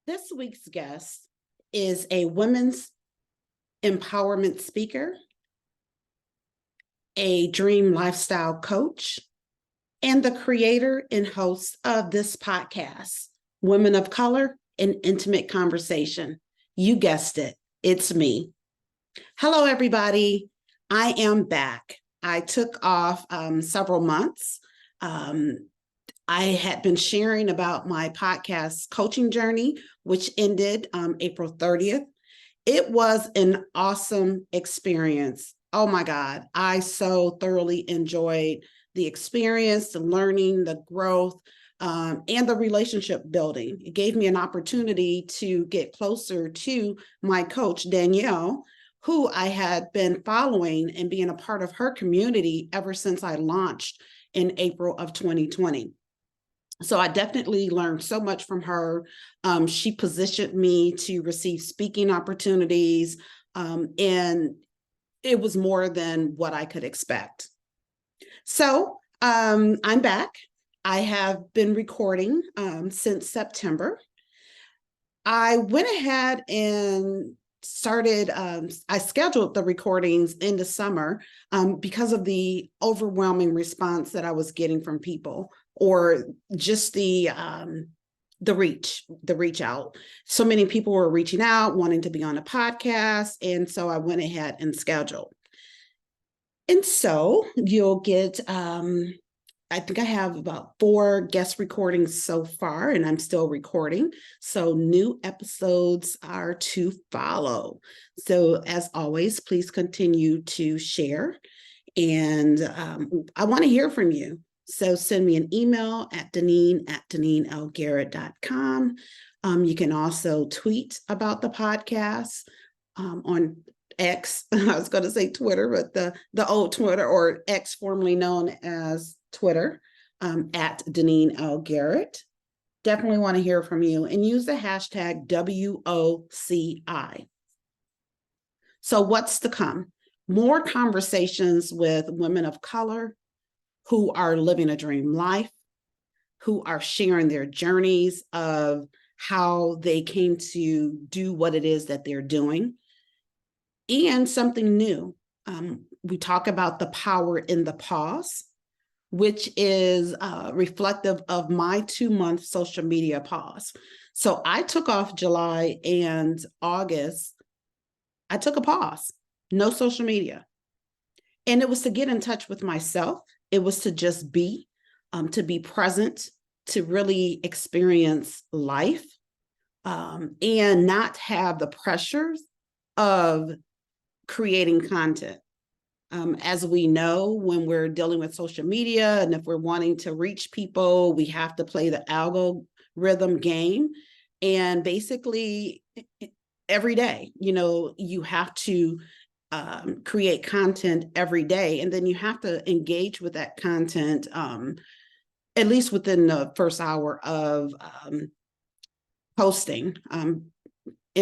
This week's guest is a women's empowerment speaker, a dream lifestyle coach, and the creator and host of this podcast, Women of Color and Intimate Conversation. You guessed it, it's me. Hello, everybody. I am back. I took off several months. I had been sharing about my podcast coaching journey, which ended April 30th. It was an awesome experience. Oh my God, I so thoroughly enjoyed the experience, the learning, the growth, and the relationship building. It gave me an opportunity to get closer to my coach, Danielle, who I had been following and being a part of her community ever since I launched in April of 2020. So I definitely learned so much from her. She positioned me to receive speaking opportunities, and it was more than what I could expect. So I'm back. I have been recording since September. I went ahead and started, I scheduled the recordings in the summer because of the overwhelming response that I was getting from people, or just the reach out. So many people were reaching out, wanting to be on a podcast. And so I went ahead and scheduled. And so you'll get, I think I have about 4 guest recordings so far, and I'm still recording. So new episodes are to follow. So as always, please continue to share. And I want to hear from you. So send me an email at deneen@deneenlgarrett.com. You can also tweet about the podcast on X. I was going to say Twitter, but the old Twitter, or X, formerly known as Twitter, at Deneen L. Garrett. Definitely want to hear from you, and use the hashtag WOCI. So what's to come? More conversations with women of color who are living a dream life, who are sharing their journeys of how they came to do what it is that they're doing, and something new. We talk about the power in the pause, which is reflective of my 2-month social media pause. So I took off July and August. I took a pause, no social media. And it was to get in touch with myself. It was to just be, to be present, to really experience life, and not have the pressures of creating content. As we know, when we're dealing with social media, and if we're wanting to reach people, we have to play the algorithm game. And basically, every day, you have to create content every day, and then you have to engage with that content at least within the first hour of posting, and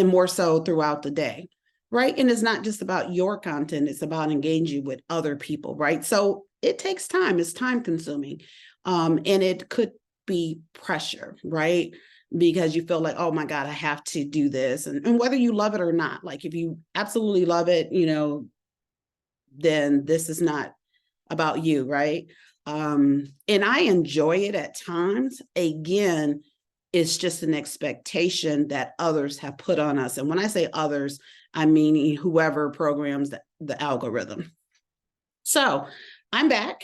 more so throughout the day. Right. And it's not just about your content, it's about engaging with other people. Right. So it takes time, it's time consuming. And it could be pressure, right? Because you feel like, oh my God, I have to do this. And whether you love it or not, like if you absolutely love it, then this is not about you. Right. And I enjoy it at times. Again, it's just an expectation that others have put on us. And when I say others, I mean whoever programs the algorithm. So I'm back.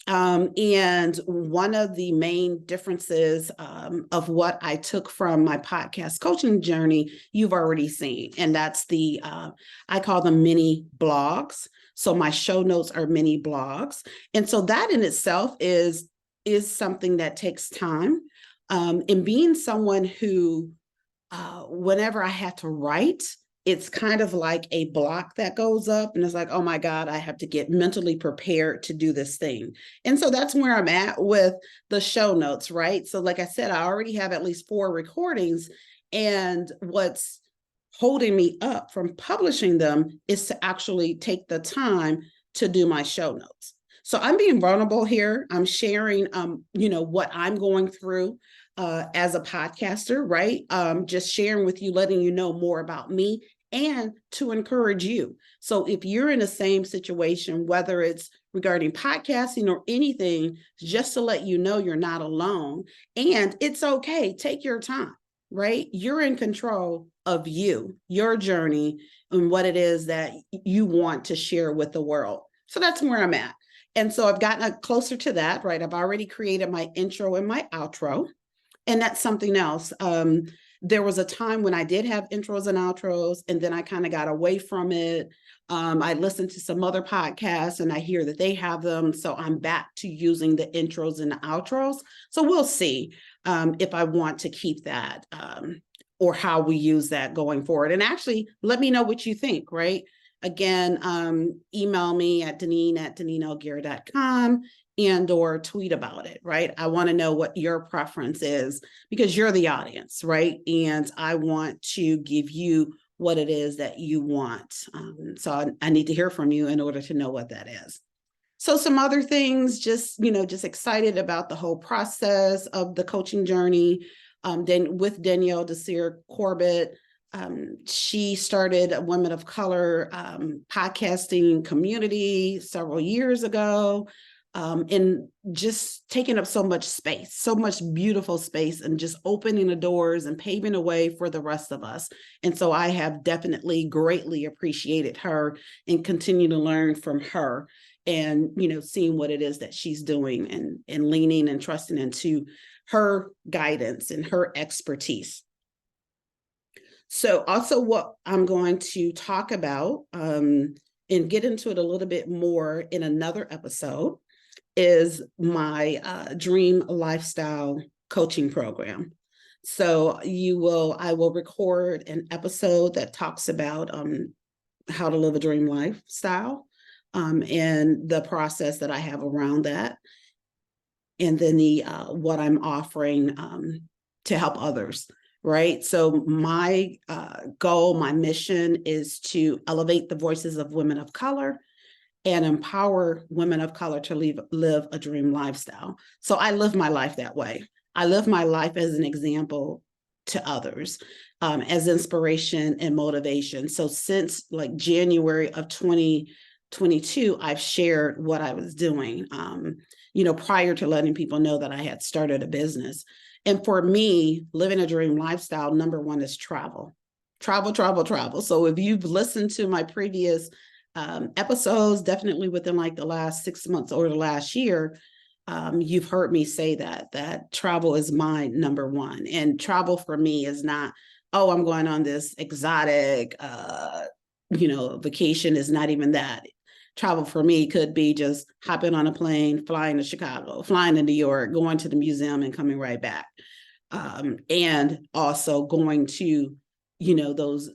And one of the main differences of what I took from my podcast coaching journey, you've already seen. And that's I call them mini blogs. So my show notes are mini blogs. And so that in itself is something that takes time. And being someone who, whenever I had to write, it's kind of like a block that goes up, and it's like, oh my God, I have to get mentally prepared to do this thing. And so that's where I'm at with the show notes, right? So like I said, I already have at least 4 recordings, and what's holding me up from publishing them is to actually take the time to do my show notes. So I'm being vulnerable here. I'm sharing, what I'm going through. as a podcaster, right? Just sharing with you, letting you know more about me and to encourage you. So if you're in the same situation, whether it's regarding podcasting or anything, just to let you know you're not alone. And it's okay. Take your time, right? You're in control of you, your journey, and what it is that you want to share with the world. So that's where I'm at. And so I've gotten closer to that, right? I've already created my intro and my outro. And that's something else. There was a time when I did have intros and outros, and then I kind of got away from it. I listened to some other podcasts and I hear that they have them. So I'm back to using the intros and the outros. So we'll see if I want to keep that or how we use that going forward. And actually, let me know what you think, right? Again, email me at deneen@deneenelguerra.com and or tweet about it, right? I want to know what your preference is because you're the audience, right? And I want to give you what it is that you want. So I need to hear from you in order to know what that is. So some other things, just excited about the whole process of the coaching journey. Then with Danielle Desir Corbett, she started a Women of Color podcasting community several years ago. And just taking up so much space, so much beautiful space, and just opening the doors and paving the way for the rest of us. And so I have definitely greatly appreciated her and continue to learn from her and, seeing what it is that she's doing and leaning and trusting into her guidance and her expertise. So also what I'm going to talk about and get into it a little bit more in another episode is my Dream Lifestyle coaching program. So I will record an episode that talks about how to live a dream lifestyle and the process that I have around that. And then what I'm offering to help others, right? So my goal, my mission is to elevate the voices of women of color and empower women of color to live a dream lifestyle. So I live my life that way. I live my life as an example to others, as inspiration and motivation. So since like January of 2022, I've shared what I was doing, prior to letting people know that I had started a business. And for me, living a dream lifestyle, number one is travel. So if you've listened to my previous episodes, definitely within like the last 6 months or the last year, you've heard me say that travel is my number one. And travel for me is not, oh, I'm going on this exotic, vacation. Is not even that. Travel for me could be just hopping on a plane, flying to Chicago, flying to New York, going to the museum and coming right back. And also going to, those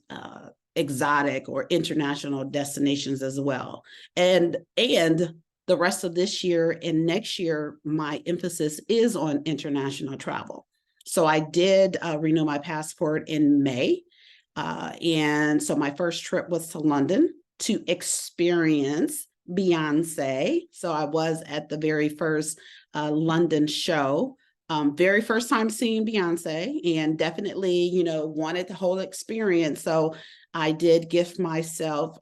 exotic or international destinations as well. And the rest of this year and next year, my emphasis is on international travel. So I did renew my passport in May. And so my first trip was to London to experience Beyonce. So I was at the very first London show. Very first time seeing Beyonce, and definitely, wanted the whole experience. So I did gift myself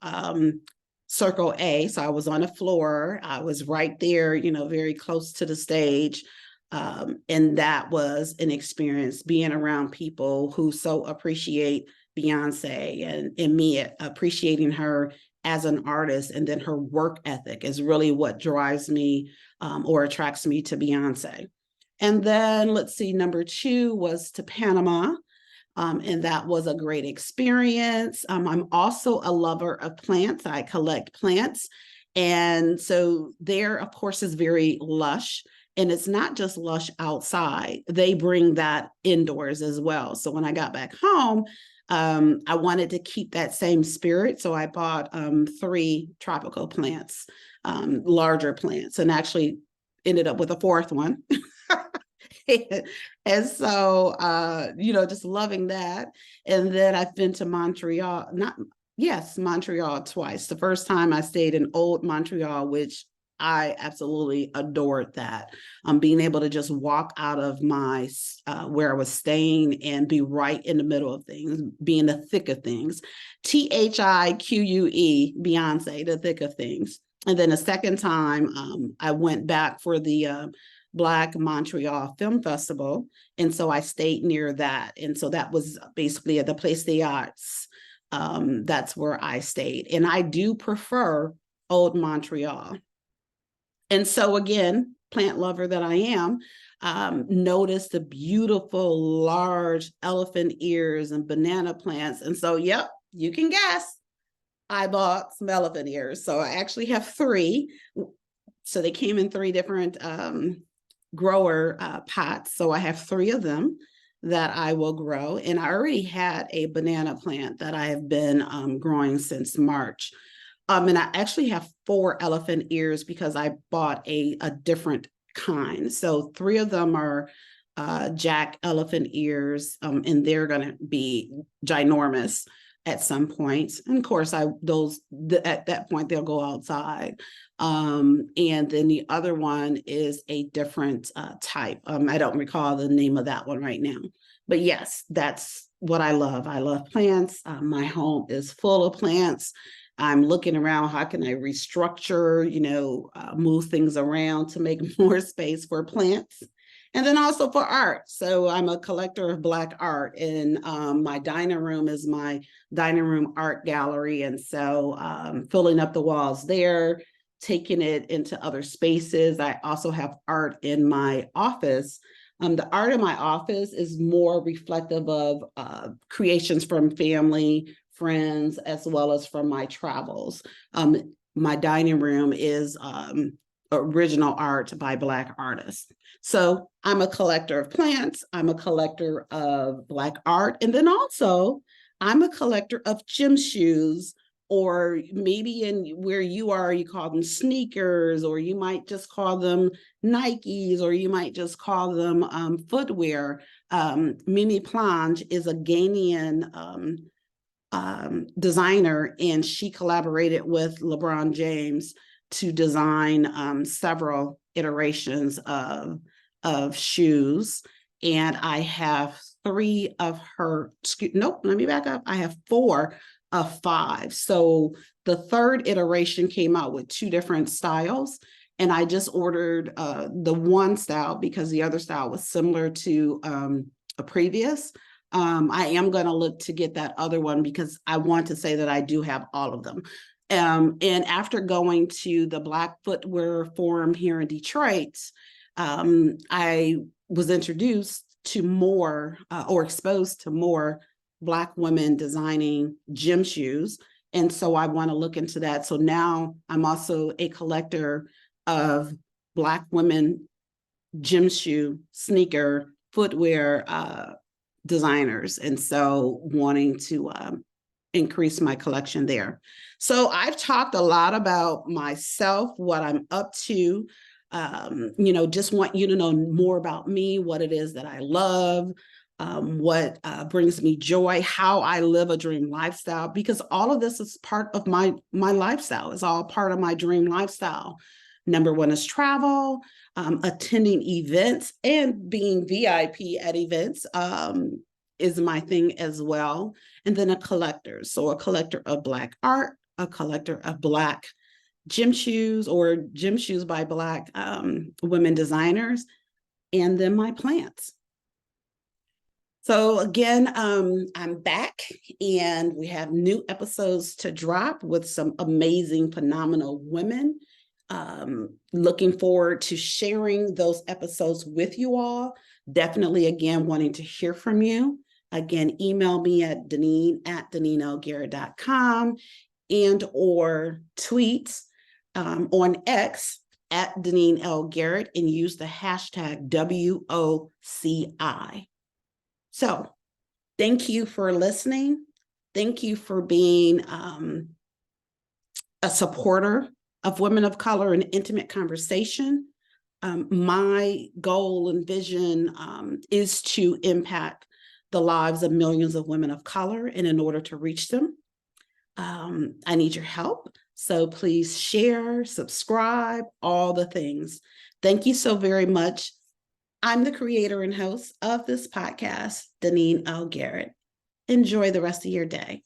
Circle A. So I was on the floor. I was right there, very close to the stage. And that was an experience, being around people who so appreciate Beyonce and me appreciating her as an artist. And then her work ethic is really what drives me or attracts me to Beyonce. And then let's see, number 2 was to Panama. And that was a great experience. I'm also a lover of plants. I collect plants. And so there, of course, is very lush. And it's not just lush outside. They bring that indoors as well. So when I got back home, I wanted to keep that same spirit. So I bought 3 tropical plants, larger plants, and actually ended up with a 4th one. And so, just loving that. And then I've been to Montreal twice. The first time I stayed in Old Montreal, which I absolutely adored that. Being able to just walk out of my where I was staying and be right in the middle of things, be in the thick of things. THIQUE, Beyonce, the thick of things. And then a second time, I went back for the Black Montreal Film Festival. And so I stayed near that. And so that was basically at the Place des Arts. That's where I stayed. And I do prefer Old Montreal. And so again, plant lover that I am, noticed the beautiful large elephant ears and banana plants. And so, yep, you can guess, I bought some elephant ears. So I actually have 3. So they came in 3 different grower pots. So I have 3 of them that I will grow. And I already had a banana plant that I have been growing since March. And I actually have 4 elephant ears because I bought a different kind. So 3 of them are Jack elephant ears, and they're going to be ginormous at some point. And of course, at that point, they'll go outside. And then the other one is a different type. I don't recall the name of that one right now. But yes, that's what I love. I love plants. My home is full of plants. I'm looking around, how can I restructure, move things around to make more space for plants. And then also for art. So I'm a collector of Black art, and my dining room is my dining room art gallery. And so filling up the walls there, taking it into other spaces. I also have art in my office. The art in my office is more reflective of creations from family, friends, as well as from my travels. My dining room is original art by Black artists. So I'm a collector of plants. I'm a collector of Black art. And then also I'm a collector of gym shoes, or maybe in where you are, you call them sneakers, or you might just call them Nikes, or you might just call them footwear. Mimi Plange is a Ghanaian designer, and she collaborated with LeBron James to design several iterations of shoes. And I have 3 of her, nope, let me back up. I have 4 of 5. So the 3rd iteration came out with 2 different styles. And I just ordered the one style because the other style was similar to a previous. I am going to look to get that other one because I want to say that I do have all of them. And after going to the Black Footwear Forum here in Detroit, I was introduced to more or exposed to more Black women designing gym shoes. And so I want to look into that. So now I'm also a collector of Black women gym shoe, sneaker, footwear designers. And so wanting to increase my collection there. So I've talked a lot about myself, what I'm up to, just want you to know more about me, what it is that I love, what brings me joy, how I live a dream lifestyle, because all of this is part of my lifestyle. It's all part of my dream lifestyle. Number 1 is travel, attending events, and being VIP at events is my thing as well. And then a collector. So a collector of Black art, a collector of Black gym shoes or gym shoes by Black women designers, and then my plants. So again, I'm back, and we have new episodes to drop with some amazing, phenomenal women. Looking forward to sharing those episodes with you all. Definitely, again, wanting to hear from you. Again, email me at deneen@deneenlgarrett.com and or tweet on X at Deneen L. Garrett and use the hashtag WOCI. So thank you for listening. Thank you for being a supporter of women of color in intimate conversation. My goal and vision is to impact the lives of millions of women of color. And in order to reach them, I need your help. So please share, subscribe, all the things. Thank you so very much. I'm the creator and host of this podcast, Deneen L. Garrett. Enjoy the rest of your day.